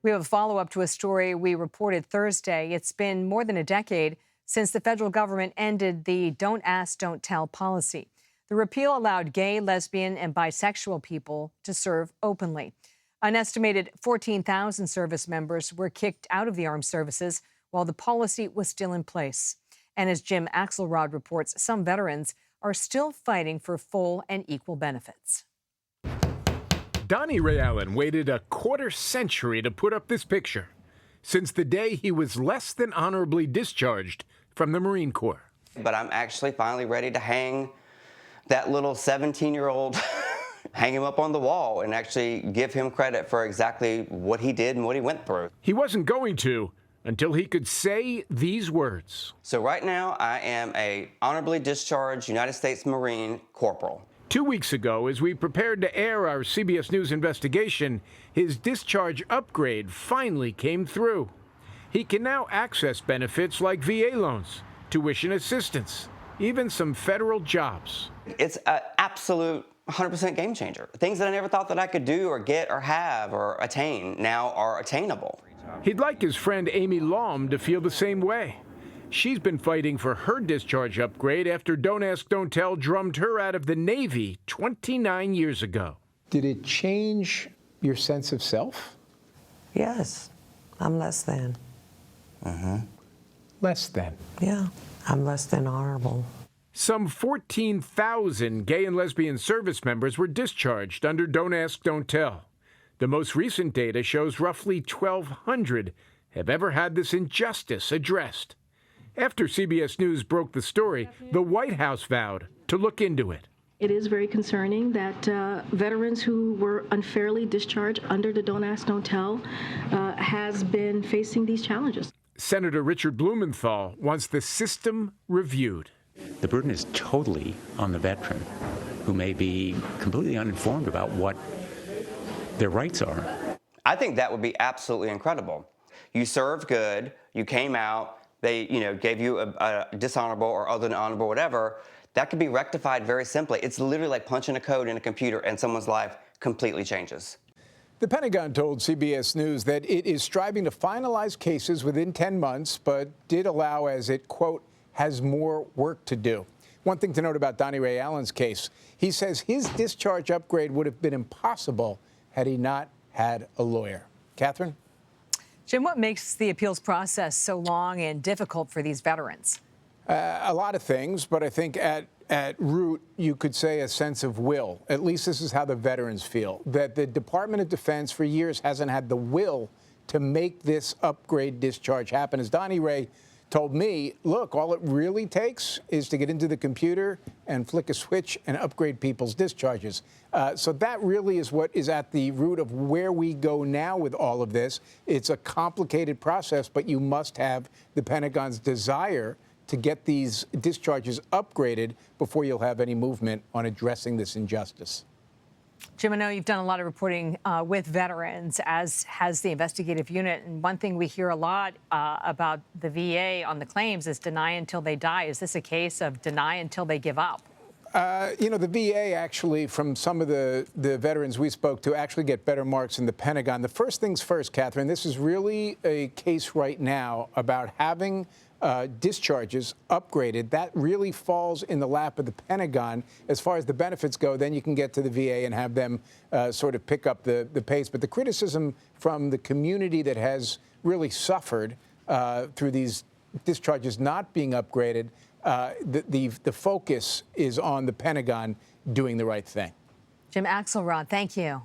We have a follow-up to a story we reported Thursday. It's been more than a decade since the federal government ended the Don't Ask, Don't Tell policy. The repeal allowed gay, lesbian, and bisexual people to serve openly. An estimated 14,000 service members were kicked out of the armed services while the policy was still in place. And as Jim Axelrod reports, some veterans are still fighting for full and equal benefits. Donnie Ray Allen waited a quarter century to put up this picture, since the day he was less than honorably discharged from the Marine Corps. But I'm actually finally ready to hang that little 17-year-old, hang him up on the wall and actually give him credit for exactly what he did and what he went through. He wasn't going to until he could say these words. So right now, I am a honorably discharged United States Marine Corporal. 2 weeks ago, as we prepared to air our CBS News investigation, his discharge upgrade finally came through. He can now access benefits like VA loans, tuition assistance, even some federal jobs. It's an absolute 100% game changer. Things that I never thought that I could do or get or have or attain now are attainable. He'd like his friend Amy Lom to feel the same way. She's been fighting for her discharge upgrade after Don't Ask, Don't Tell drummed her out of the Navy 29 years ago. Did it change your sense of self? Yes, I'm less than. Less than? Yeah, I'm less than honorable. Some 14,000 gay and lesbian service members were discharged under Don't Ask, Don't Tell. The most recent data shows roughly 1,200 have ever had this injustice addressed. After CBS News broke the story, the White House vowed to look into it. It is very concerning that veterans who were unfairly discharged under the Don't Ask, Don't Tell has been facing these challenges. Senator Richard Blumenthal wants the system reviewed. The burden is totally on the veteran, who may be completely uninformed about what their rights are. I think that would be absolutely incredible. You served good, you came out, they gave you a dishonorable or other than honorable, whatever. That could be rectified very simply. It's literally like punching a code in a computer and someone's life completely changes. The Pentagon told CBS News that it is striving to finalize cases within 10 months, but did allow as it, quote, has more work to do. One thing to note about Donnie Ray Allen's case, he says his discharge upgrade would have been impossible had he not had a lawyer. Catherine? Jim, what makes the appeals process so long and difficult for these veterans? A lot of things, but I think at root, you could say a sense of will. At least this is how the veterans feel, that the Department of Defense for years hasn't had the will to make this upgrade discharge happen. As Donnie Ray told me, look, all it really takes is to get into the computer and flick a switch and upgrade people's discharges. So that really is what is at the root of where we go now with all of this. It's a complicated process, but you must have the Pentagon's desire to get these discharges upgraded before you'll have any movement on addressing this injustice. Jim, I know you've done a lot of reporting with veterans, as has the investigative unit. And one thing we hear a lot about the VA on the claims is deny until they die. Is this a case of deny until they give up? The VA actually, from some of the veterans we spoke to, actually get better marks than the Pentagon. The first things first, Catherine, this is really a case right now about having discharges upgraded. That really falls in the lap of the Pentagon. As far as the benefits go, then you can get to the VA and have them sort of pick up the pace. But the criticism from the community that has really suffered through these discharges not being upgraded, the focus is on the Pentagon doing the right thing. Jim Axelrod, thank you.